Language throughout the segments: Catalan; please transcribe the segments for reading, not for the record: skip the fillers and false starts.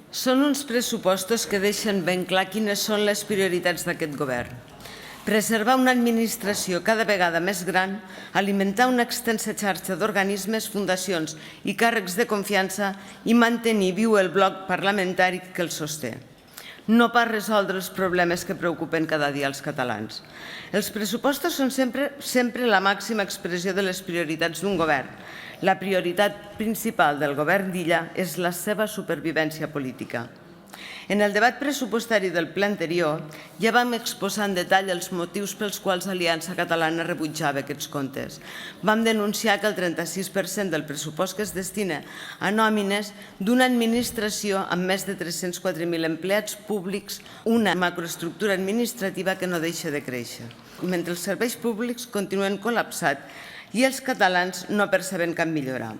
Són uns pressupostos que deixen ben clar quines són les prioritats d'aquest govern. Preservar una administració cada vegada més gran, alimentar una extensa xarxa d'organismes, fundacions i càrrecs de confiança i mantenir viu el bloc parlamentari que el sosté. No pas resoldre els problemes que preocupen cada dia els catalans. Els pressupostos són sempre la màxima expressió de les prioritats d'un govern. La prioritat principal del govern d'Illa és la seva supervivència política. En el debat pressupostari del ple anterior ja vam exposar en detall els motius pels quals Aliança Catalana rebutjava aquests comptes. Vam denunciar que el 36% del pressupost que es destina a nòmines d'una administració amb més de 304.000 empleats públics, una macroestructura administrativa que no deixa de créixer, mentre els serveis públics continuen col·lapsats i els catalans no perceben cap millora.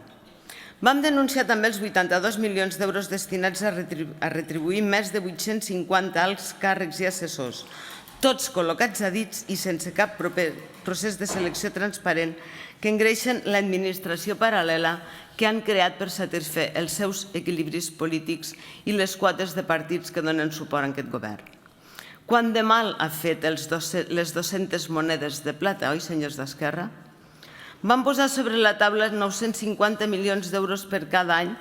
Vam denunciar també els 82 milions d'euros destinats a retribuir més de 850 alts càrrecs i assessors, tots col·locats a dits i sense cap procés de selecció transparent que engreixen l'administració paral·lela que han creat per satisfer els seus equilibris polítics i les quotes de partits que donen suport a aquest govern. Quant de mal ha fet les 200 monedes de plata, oi, senyors d'Esquerra? Vam posar sobre la taula 950 milions d'euros per cada any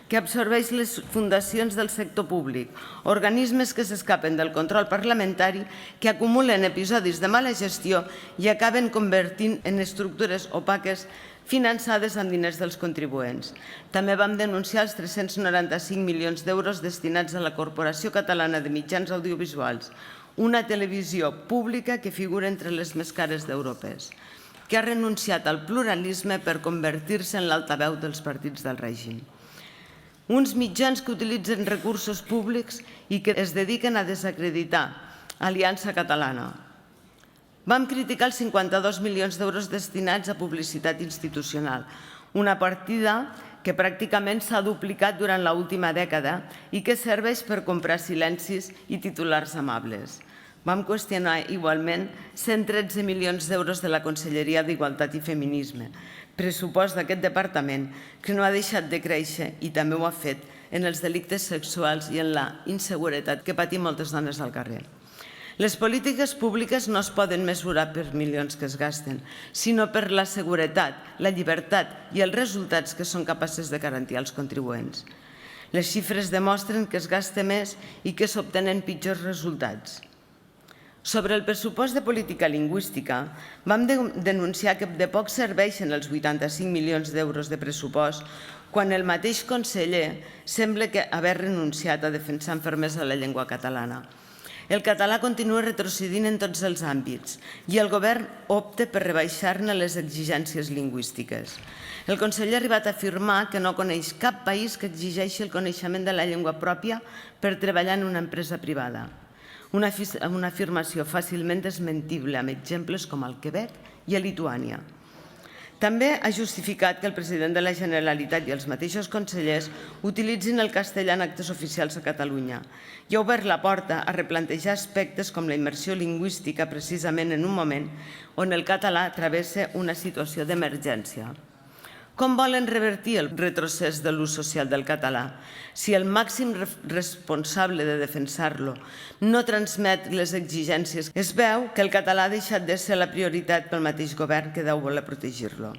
que absorbeix les fundacions del sector públic, organismes que s'escapen del control parlamentari, que acumulen episodis de mala gestió i acaben convertint en estructures opaques finançades amb diners dels contribuents. També vam denunciar els 395 milions d'euros destinats a la Corporació Catalana de Mitjans Audiovisuals, una televisió pública que figura entre les més cares d'Europa, que ha renunciat al pluralisme per convertir-se en l'altaveu dels partits del règim. Uns mitjans que utilitzen recursos públics i que es dediquen a desacreditar Aliança Catalana. Vam criticar els 52 milions d'euros destinats a publicitat institucional, una partida que pràcticament s'ha duplicat durant l'última dècada i que serveix per comprar silencis i titulars amables. Vam qüestionar igualment 113 milions d'euros de la Conselleria d'Igualtat i Feminisme, pressupost d'aquest departament que no ha deixat de créixer i també ho ha fet en els delictes sexuals i en la inseguretat que patim moltes dones al carrer. Les polítiques públiques no es poden mesurar per milions que es gasten, sinó per la seguretat, la llibertat i els resultats que són capaces de garantir als contribuents. Les xifres demostren que es gasta més i que s'obtenen pitjors resultats. Sobre el pressupost de política lingüística, vam denunciar que de poc serveixen els 85 milions d'euros de pressupost quan el mateix conseller sembla haver renunciat a defensar amb fermesa la llengua catalana. El català continua retrocedint en tots els àmbits i el govern opta per rebaixar-ne les exigències lingüístiques. El conseller ha arribat a afirmar que no coneix cap país que exigeixi el coneixement de la llengua pròpia per treballar en una empresa privada. Una afirmació fàcilment desmentible amb exemples com el Quebec i Lituània. També ha justificat que el president de la Generalitat i els mateixos consellers utilitzin el castellà en actes oficials a Catalunya i ha obert la porta a replantejar aspectes com la immersió lingüística precisament en un moment on el català travessa una situació d'emergència. Com volen revertir el retrocés de l'ús social del català? Si el màxim responsable de defensar-lo no transmet les exigències, es veu que el català ha deixat de ser la prioritat pel mateix govern que deu voler protegir-lo.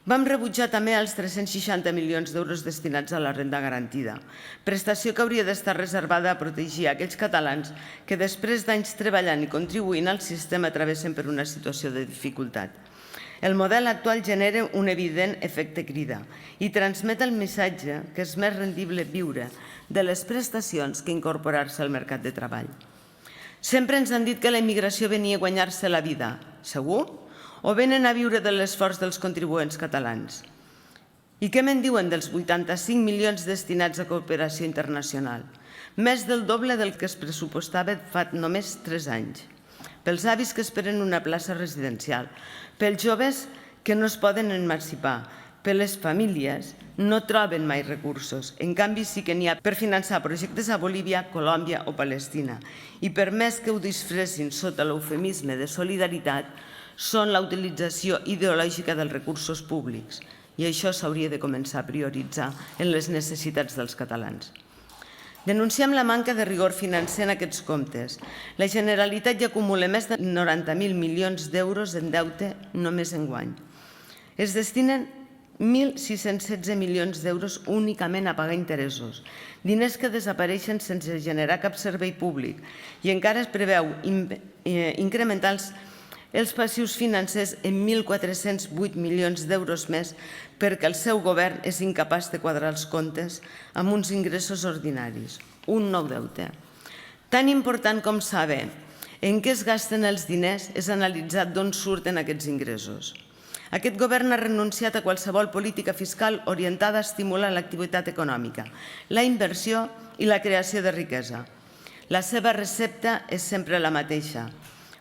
Vam rebutjar també els 360 milions d'euros destinats a la renda garantida, prestació que hauria d'estar reservada a protegir aquells catalans que després d'anys treballant i contribuint al sistema travessen per una situació de dificultat. El model actual genera un evident efecte crida i transmet el missatge que és més rendible viure de les prestacions que incorporar-se al mercat de treball. Sempre ens han dit que la immigració venia a guanyar-se la vida, segur? O venen a viure de l'esforç dels contribuents catalans? I què me'n diuen dels 85 milions destinats a cooperació internacional? Més del doble del que es pressupostava fa només 3 anys. Pels avis que esperen una plaça residencial, pels joves que no es poden emancipar, per les famílies no troben mai recursos. En canvi, sí que n'hi ha per finançar projectes a Bolívia, Colòmbia o Palestina. I per més que ho disfressin sota l'eufemisme de solidaritat, són la utilització ideològica dels recursos públics. I això s'hauria de començar a prioritzar en les necessitats dels catalans. Denunciem la manca de rigor financer en aquests comptes. La Generalitat ja acumula més de 90.000 milions d'euros en deute només enguany. Es destinen 1.616 milions d'euros únicament a pagar interessos, diners que desapareixen sense generar cap servei públic i encara es preveu incrementar els passius financers en 1.408 milions d'euros més perquè el seu govern és incapaç de quadrar els comptes amb uns ingressos ordinaris. Un nou deute. Tan important com saber en què es gasten els diners és analitzar d'on surten aquests ingressos. Aquest govern ha renunciat a qualsevol política fiscal orientada a estimular l'activitat econòmica, la inversió i la creació de riquesa. La seva recepta és sempre la mateixa.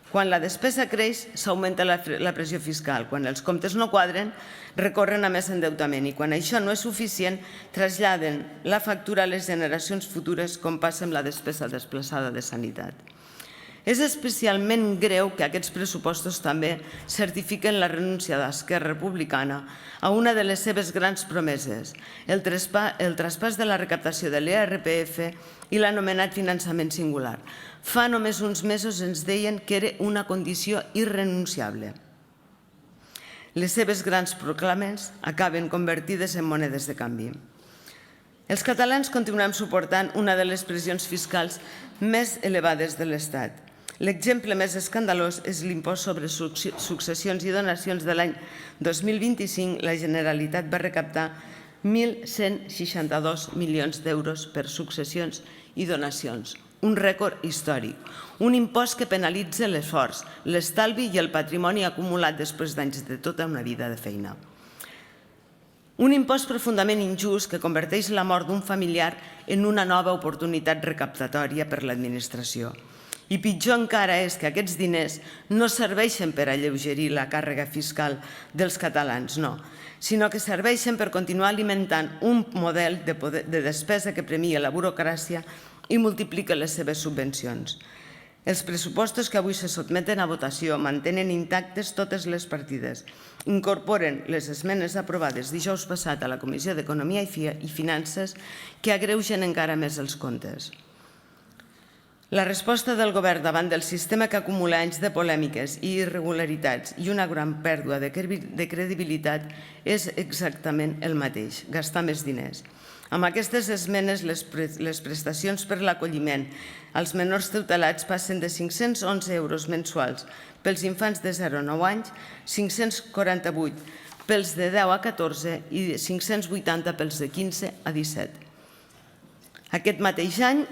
Quan la despesa creix, s'augmenta la pressió fiscal. Quan els comptes no quadren, recorren a més endeutament. I quan això no és suficient, traslladen la factura a les generacions futures, com passa amb la despesa desplaçada de sanitat. És especialment greu que aquests pressupostos també certifiquen la renúncia d'Esquerra Republicana a una de les seves grans promeses, el traspàs de la recaptació de l'IRPF i l'anomenat finançament singular. Fa només uns mesos ens deien que era una condició irrenunciable. Les seves grans proclames acaben convertides en monedes de canvi. Els catalans continuem suportant una de les pressions fiscals més elevades de l'Estat. L'exemple més escandalós és l'impost sobre successions i donacions de l'any 2025. La Generalitat va recaptar 1.162 milions d'euros per successions i donacions. Un rècord històric. Un impost que penalitza l'esforç, l'estalvi i el patrimoni acumulat després d'anys de tota una vida de feina. Un impost profundament injust que converteix la mort d'un familiar en una nova oportunitat recaptatòria per l'administració. I pitjor encara és que aquests diners no serveixen per alleugerir la càrrega fiscal dels catalans, no, sinó que serveixen per continuar alimentant un model de despesa que premia la burocràcia i multiplica les seves subvencions. Els pressupostos que avui se sotmeten a votació mantenen intactes totes les partides, incorporen les esmenes aprovades dijous passat a la Comissió d'Economia i Finances que agreugen encara més els comptes. La resposta del govern davant del sistema que acumula anys de polèmiques i irregularitats i una gran pèrdua de credibilitat és exactament el mateix, gastar més diners. Amb aquestes esmenes, les prestacions per l'acolliment als menors tutelats passen de 511 euros mensuals pels infants de 0 a 9 anys, 548 pels de 10 a 14 i 580 pels de 15 a 17. Aquest mateix any,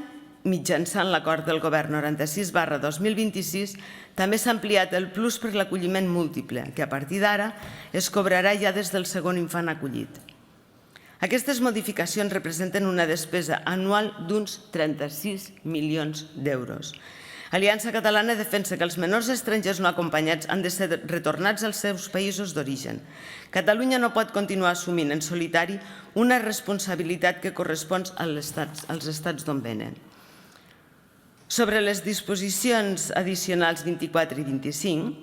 mitjançant l'acord del Govern 96/2026, també s'ha ampliat el plus per l'acolliment múltiple, que a partir d'ara es cobrarà ja des del segon infant acollit. Aquestes modificacions representen una despesa anual d'uns 36 milions d'euros. Aliança Catalana defensa que els menors estrangers no acompanyats han de ser retornats als seus països d'origen. Catalunya no pot continuar assumint en solitari una responsabilitat que correspon als estats d'on venen. Sobre les disposicions addicionals 24 i 25,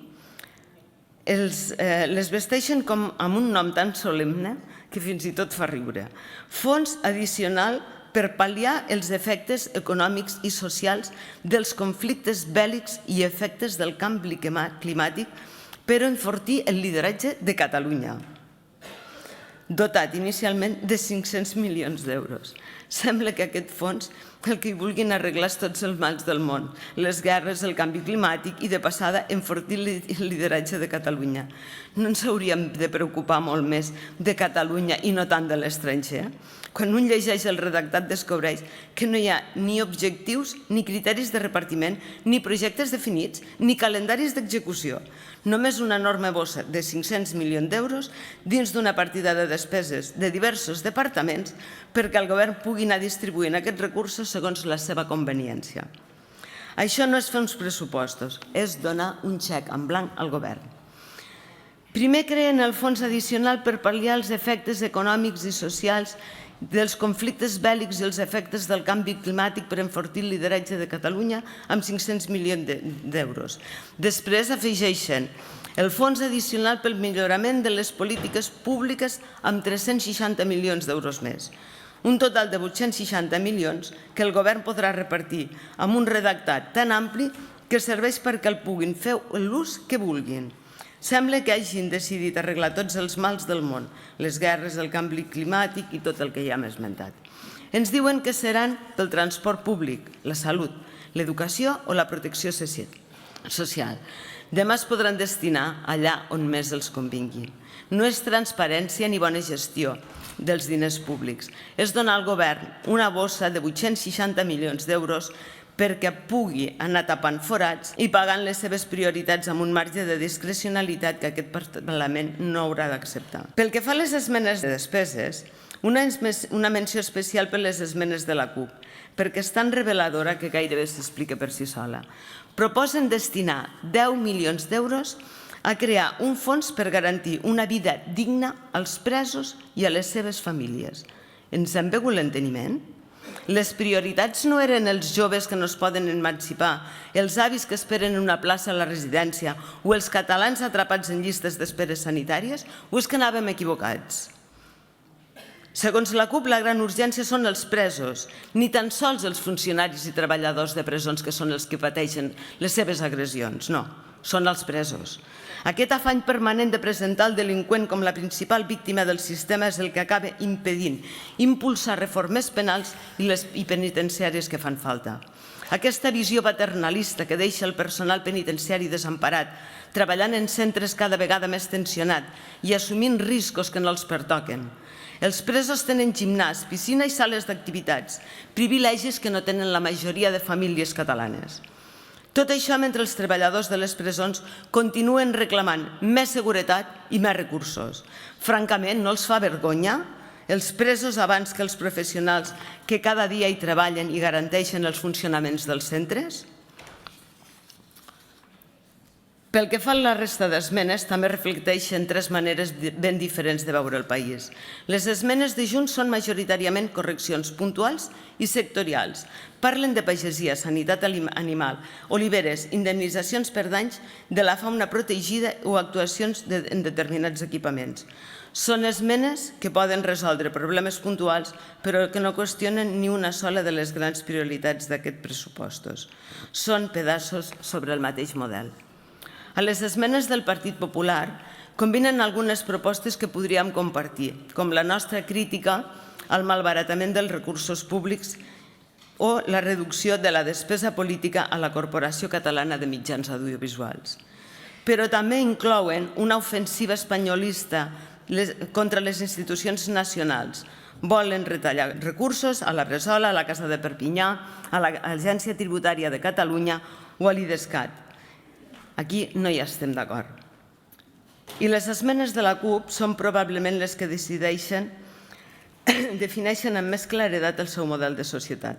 les vesteixen amb un nom tan solemne que fins i tot fa riure. Fons addicional per pal·liar els efectes econòmics i socials dels conflictes bèl·lics i efectes del canvi climàtic per enfortir el lideratge de Catalunya, dotat inicialment de 500 milions d'euros. Sembla que aquest fons el que hi vulguin arreglar és tots els mals del món, les guerres, el canvi climàtic i de passada enfortir el lideratge de Catalunya. No ens hauríem de preocupar molt més de Catalunya i no tant de l'estranger? Quan un llegeix el redactat descobreix que no hi ha ni objectius, ni criteris de repartiment, ni projectes definits, ni calendaris d'execució. Només una enorme bossa de 500 milions d'euros dins d'una partida de despeses de diversos departaments perquè el govern pugui anar distribuint aquests recursos segons la seva conveniència. Això no és fer uns pressupostos, és donar un xec en blanc al govern. Primer creen el fons addicional per pal·liar els efectes econòmics i socials dels conflictes bèl·lics i els efectes del canvi climàtic per enfortir el lideratge de Catalunya amb 500 milions d'euros. Després afegeixen el fons addicional pel millorament de les polítiques públiques amb 360 milions d'euros més. un total de 860 milions que el govern podrà repartir amb un redactat tan ampli que serveix perquè el puguin fer l'ús que vulguin. Sembla que hagin decidit arreglar tots els mals del món, les guerres, el canvi climàtic i tot el que ja hem esmentat. Ens diuen que seran pel transport públic, la salut, l'educació o la protecció social. Demà es podran destinar allà on més els convingui. No és transparència ni bona gestió dels diners públics. És donar al govern una bossa de 860 milions d'euros perquè pugui anar tapant forats i pagant les seves prioritats amb un marge de discrecionalitat que aquest Parlament no haurà d'acceptar. Pel que fa a les esmenes de despeses, una menció especial per les esmenes de la CUP, perquè és tan reveladora que gairebé s'explica per si sola. Proposen destinar 10 milions d'euros a crear un fons per garantir una vida digna als presos i a les seves famílies. Ens hem begut l'enteniment? Les prioritats no eren els joves que no es poden emancipar, els avis que esperen una plaça a la residència o els catalans atrapats en llistes d'espera sanitàries, o és que anàvem equivocats? Segons la CUP, la gran urgència són els presos, ni tan sols els funcionaris i treballadors de presons que són els que pateixen les seves agressions, no, són els presos. Aquest afany permanent de presentar el delinqüent com la principal víctima del sistema és el que acaba impedint impulsar reformes penals i penitenciàries que fan falta. Aquesta visió paternalista que deixa el personal penitenciari desemparat, treballant en centres cada vegada més tensionat i assumint riscos que no els pertoquen. Els presos tenen gimnàs, piscina i sales d'activitats, privilegis que no tenen la majoria de famílies catalanes. Tot això mentre els treballadors de les presons continuen reclamant més seguretat i més recursos. Francament, no els fa vergonya? Els presos abans que els professionals que cada dia hi treballen i garanteixen els funcionaments dels centres? Pel que fa a la resta d'esmenes, també reflecteixen tres maneres ben diferents de veure el país. Les esmenes de Junts són majoritàriament correccions puntuals i sectorials. Parlen de pagesia, sanitat animal, oliveres, indemnitzacions per danys de la fauna protegida o actuacions en determinats equipaments. Són esmenes que poden resoldre problemes puntuals, però que no qüestionen ni una sola de les grans prioritats d'aquests pressupostos. Són pedaços sobre el mateix model. A les esmenes del Partit Popular combinen algunes propostes que podríem compartir, com la nostra crítica al malbaratament dels recursos públics o la reducció de la despesa política a la Corporació Catalana de Mitjans Audiovisuals. Però també inclouen una ofensiva espanyolista contra les institucions nacionals. Volen retallar recursos a la Bressola, a la Casa de Perpinyà, a l'Agència Tributària de Catalunya o a l'IDESCAT. Aquí no hi estem d'acord. I les esmenes de la CUP són probablement les que defineixen amb més claredat el seu model de societat.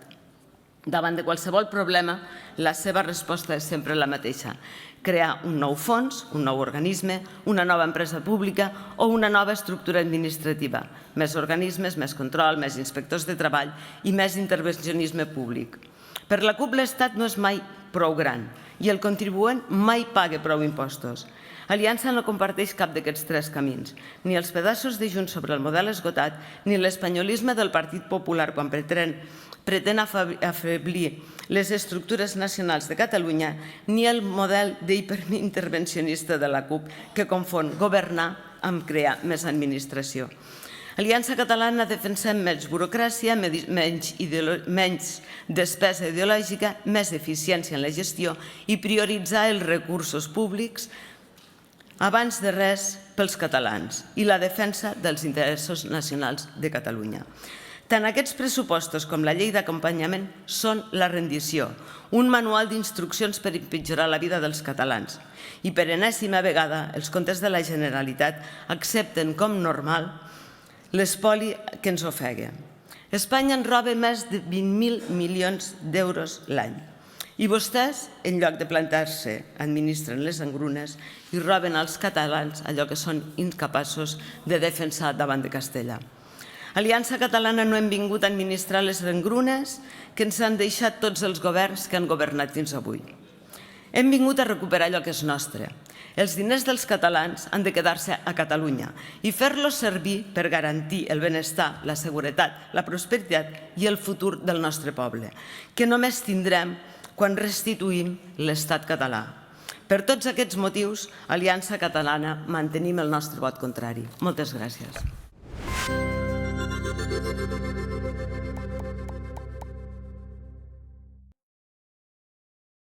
Davant de qualsevol problema, la seva resposta és sempre la mateixa: crear un nou fons, un nou organisme, una nova empresa pública o una nova estructura administrativa. Més organismes, més control, més inspectors de treball i més intervencionisme públic. Per la CUP l'Estat no és mai prou gran i el contribuent mai paga prou impostos. Aliança no comparteix cap d'aquests tres camins, ni els pedaços de Junts sobre el model esgotat, ni l'espanyolisme del Partit Popular quan pretén afeblir les estructures nacionals de Catalunya, ni el model d'hiperintervencionista de la CUP, que confon governar amb crear més administració. Aliança Catalana defensem menys burocràcia, menys despesa ideològica, més eficiència en la gestió i prioritzar els recursos públics abans de res pels catalans i la defensa dels interessos nacionals de Catalunya. Tant aquests pressupostos com la llei d'acompanyament són la rendició, un manual d'instruccions per empitjorar la vida dels catalans. I per enèsima vegada, els comptes de la Generalitat accepten com normal l'espoli que ens ofega. Espanya ens roba més de 20.000 milions d'euros l'any. I vostès, en lloc de plantar-se, administren les engrunes i roben als catalans allò que són incapaços de defensar davant de Castella. Aliança Catalana no hem vingut a administrar les engrunes que ens han deixat tots els governs que han governat fins avui. Hem vingut a recuperar allò que és nostre. Els diners dels catalans han de quedar-se a Catalunya i fer-los servir per garantir el benestar, la seguretat, la prosperitat i el futur del nostre poble, que només tindrem quan restituïm l'Estat català. Per tots aquests motius, Aliança Catalana, mantenim el nostre vot contrari. Moltes gràcies.